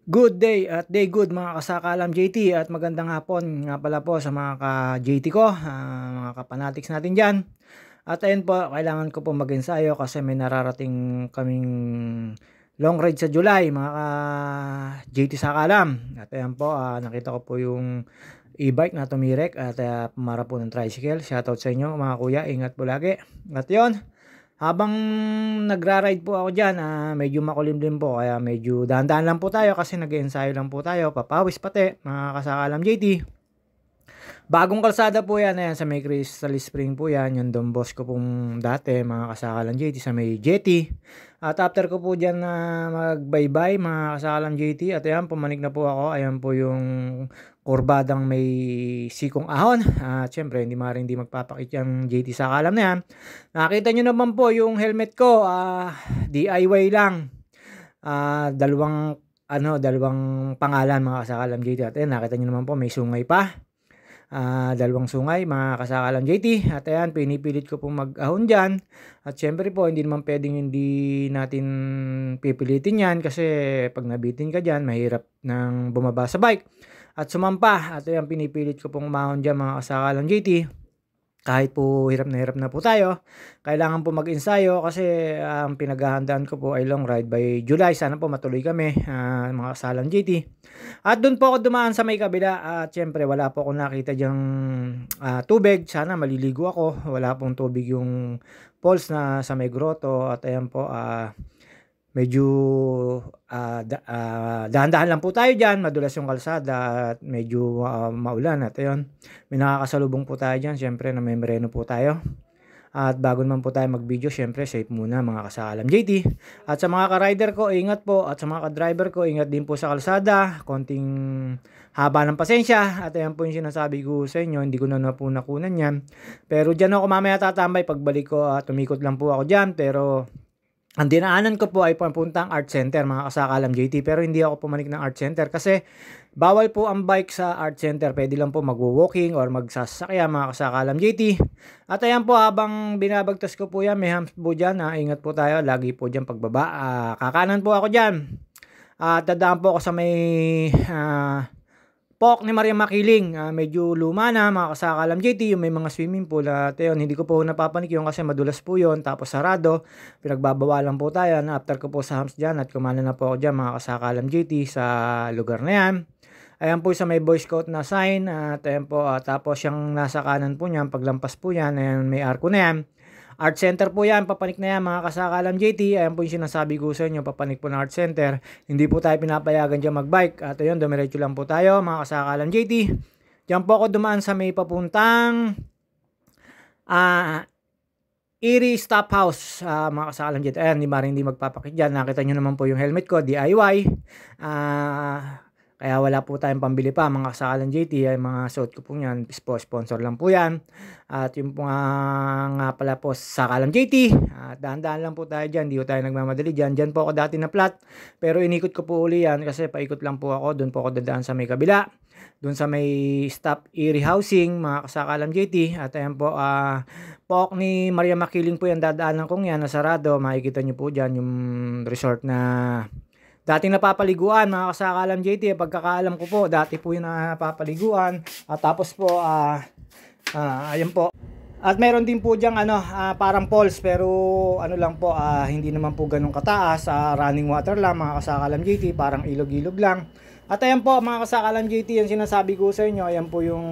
Good day at day good mga kasakalam JT at magandang hapon nga pala po sa mga ka-JT ko, mga kapanatics natin dyan. At ayun po, kailangan ko po mag-ensayo kasi may nararating kaming long ride sa July mga ka-JT Sakalam. At ayan po, nakita ko po yung e-bike na tumirek at pumara po ng tricycle. Shoutout sa inyo mga kuya, ingat po lagi. At yun, habang nagra-ride po ako dyan, medyo makulimlim po kaya medyo dahan-dahan lang po tayo kasi nag-ensayo lang po tayo, papawis pati mga kasakalam JT. Bagong kalsada po yan, ayan, sa may Crystal Spring po yan, yung Don Bosco pong dati mga kasakalam JT sa may jetty. At after ko po dyan na mag-bye-bye mga kasakalam JT at ayan, pumanik na po ako, ayan po yung kurbadang may sikong ahon. At syempre hindi magpapakit yung JT Sakalam na yan. Nakita nyo naman po yung helmet ko, DIY lang. Dalawang pangalan mga kasakalam JT. At ayan, nakita nyo naman po may sungay pa. Dalawang sungay mga kasakalam JT. At ayan, pinipilit ko pong mag-ahon dyan. At syempre po, hindi naman pwedeng hindi natin pipilitin yan kasi pag nabitin ka dyan, mahirap nang bumaba sa bike at sumampa. At ayan, pinipilit ko pong umahon dyan mga kasakalam JT. Kahit po hirap na po tayo, kailangan po mag-ensayo kasi ang pinaghahandaan ko po ay long ride by July. Sana po matuloy kami mga kasalang JT. At doon po ako dumaan sa may kabila at syempre wala po akong nakita dyang tubig. Sana maliligo ako. Wala pong tubig yung falls na sa may grotto at ayan po medyo dahan-dahan lang po tayo dyan, madulas yung kalsada at medyo maulan at ayun, may nakakasalubong po tayo dyan, syempre na may mereno po tayo. At bago naman po tayo mag-video, syempre safe muna mga kasakalam JT. At sa mga ka-rider ko, ingat po. At sa mga ka-driver ko, ingat din po sa kalsada. Konting haba ng pasensya. At ayan po yung sinasabi ko sa inyo, hindi ko na po nakunan yan. Pero dyan ako mamaya tatambay. Pagbalik ko, tumikot lang po ako dyan. Pero ang dinaanan ko po ay papuntang Art Center mga kasakalam JT, pero hindi ako pumanik ng Art Center kasi bawal po ang bike sa Art Center. Pwede lang po mag-walking or magsasakya mga kasakalam JT. At ayan po, habang binabagtas ko po yan, may humps po dyan. Ingat po tayo, lagi po dyan pagbaba. Kakanan po ako dyan. Dadaan po ako sa may Pok ni Maria Makiling, medyo luma na mga kasakalam JT, yung may mga swimming pool at yun, hindi ko po napapanik yun kasi madulas po yun, tapos sarado, pinagbabawalan po tayo na after ko po sa humps dyan at kumana na po ako dyan mga kasakalam JT sa lugar na yan. Ayan po sa may Boy Scout na sign at ayan po, tapos yung nasa kanan po niyan, paglampas po yan, ayan, may arko na yan. Art Center po yan, papanik na yan mga kasakalam JT. Ayan po yung sinasabi ko sa inyo, papanik po ng Art Center. Hindi po tayo pinapayagan dyan magbike. At ayun, dumiretso lang po tayo mga kasakalam JT. Diyan po ako dumaan sa may papuntang Erie Stop House mga kasakalam JT. Ayan, hindi magpapakit dyan. Nakita nyo naman po yung helmet ko, DIY. Kaya wala po tayong pambili pa mga kasakalan JT, ay mga suot ko po yan, sponsor lang po yan. At yung po nga pala po sa Sakalam JT, dahan-dahan lang po tayo dyan, hindi po tayo nagmamadali dyan. Dyan po ako dati na flat, pero inikot ko po uli yan kasi paikot lang po ako, doon po ako dadaan sa may kabila. Doon sa may Stop Erie Housing mga kasakalam JT. At ayan po, Pok ni Maria Makiling po yan, dadaanan kong yan, nasarado. Makikita nyo po dyan yung resort na dating napapaliguan mga kasakalam JT. Pagkakaalam ko po, dati po yung napapaliguan. At tapos po, ayan po. At meron din po diyang parang falls, pero ano lang po, hindi naman po ganun kataas. Running water lang mga kasakalam JT, parang ilog-ilog lang. At ayan po mga kasakalam JT, yung sinasabi ko sa inyo, ayan po yung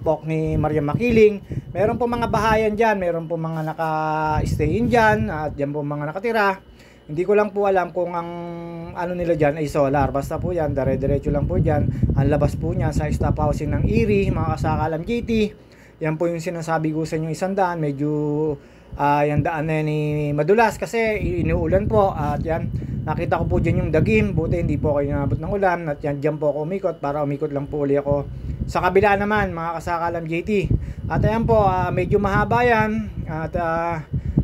Pok ni Maria Makiling. Meron po mga bahayan dyan, meron po mga naka-stayin dyan, at dyan po mga nakatira. Hindi ko lang po alam kung ang ano nila dyan ay solar. Basta po yan, dire-diretso lang po dyan. Ang labas po niya sa stop housing ng Erie, mga kasakalam JT. Yan po yung sinasabi ko sa inyo, isang daan. Medyo yung daan na yan madulas kasi inuulan po. At yan, nakita ko po dyan yung dagim. Buti hindi po kayo nabot ng ulan. At yan, dyan po ako umikot para umikot lang po uli ako sa kabila naman, mga kasakalam JT. At ayan po, medyo mahaba yan. At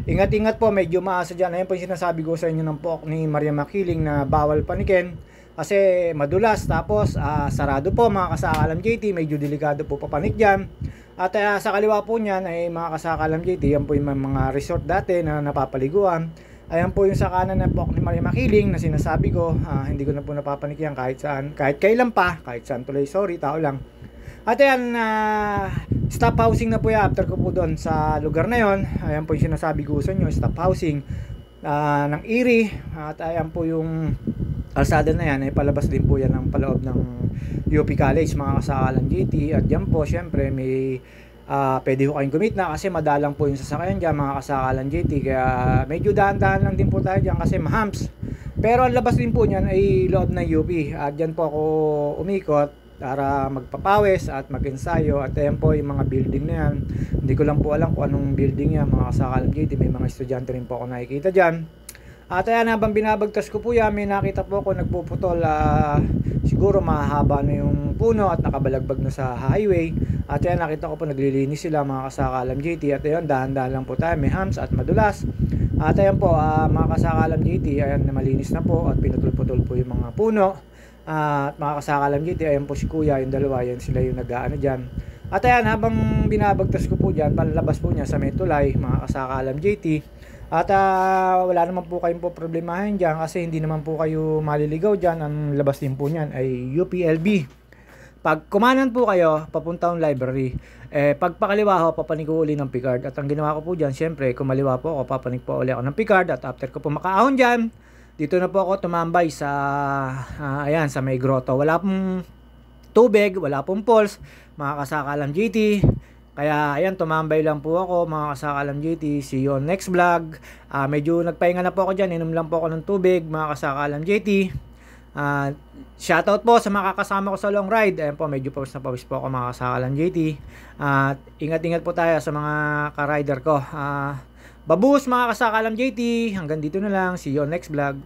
ingat-ingat po, medyo maasa dyan. Ayan po yung sinasabi ko sa inyo ng Pok ni Maria Makiling na bawal panikin kasi madulas. Tapos sarado po mga kasakalam JT, medyo delikado po papanik dyan. At sa kaliwa po niyan ay mga kasakalam JT, yan po yung mga resort dati na napapaliguan. Ayan po yung sa kanan ng Pok ni Maria Makiling na sinasabi ko. Hindi ko na po napapanik yan kahit saan, kahit kailan pa, kahit saan tuloy, sorry, tao lang. At ayan, stop housing na po yan after ko po doon sa lugar na yon. Ayan po yung sinasabi ko sa inyo, stop housing ng Erie. At ayan po yung kalsada na yan, ay palabas din po yan ng paloob ng UP College, mga kasakalan JT. At yan po syempre may pwede ko kayong gumit na kasi madalang po yung sasakyan dyan, mga kasakalan JT. Kaya medyo dahan-dahan lang din po tayo dyan kasi mahams. Pero ang labas din po nyan ay loob ng UP. At dyan po ako umikot para magpapawis at mag-ensayo. At ayan po yung mga building na yan. Hindi ko lang po alam kung anong building yan, mga kasakalan JT. May mga estudyante rin po ako nakikita dyan. At ayan, habang binabagtas ko po yan, may nakita po ako nagpuputol. Siguro mahaba na yung puno at nakabalagbag na sa highway. At ayan, nakita ko po naglilinis sila, mga kasakalam JT. At ayan, dahan-dahan lang po tayo, may hams at madulas. At ayan po, mga kasakalam JT, ayan, malinis na po at pinutol-putol po yung mga puno. At mga kasakalam JT, ayan po si kuya, yung dalawa, yan sila yung nag-aano dyan. At ayan, habang binabagtas ko po dyan, palabas po niya sa may tulay, mga kasakalam JT. At wala naman po kayong po problemahin dyan kasi hindi naman po kayo maliligaw dyan. Ang labas din po niyan ay UPLB. Pag kumanan po kayo, papuntang library. Pag pakaliwa ho, papanig ko uli ng Picard. At ang ginawa ko po dyan, syempre, kumaliwa po ako, papanig po uli ako ng Picard. At after ko po makaahon dyan, dito na po ako tumambay sa, ayan, sa may grotto. Wala pong tubig, wala pong pulse, mga kasakalam GT. Kaya ayan, tumambay lang po ako, mga kasakalam JT. See you on next vlog. Medyo nagpahinga na po ako dyan, inom lang po ako ng tubig, mga kasakalam JT. Shoutout po sa mga kasama ko sa long ride. Ayan po, medyo pawis na pawis po ako, mga kasakalam JT. Ingat-ingat po tayo sa mga ka-rider ko. Babus, mga kasakalam JT. Hanggang dito na lang. See you on next vlog.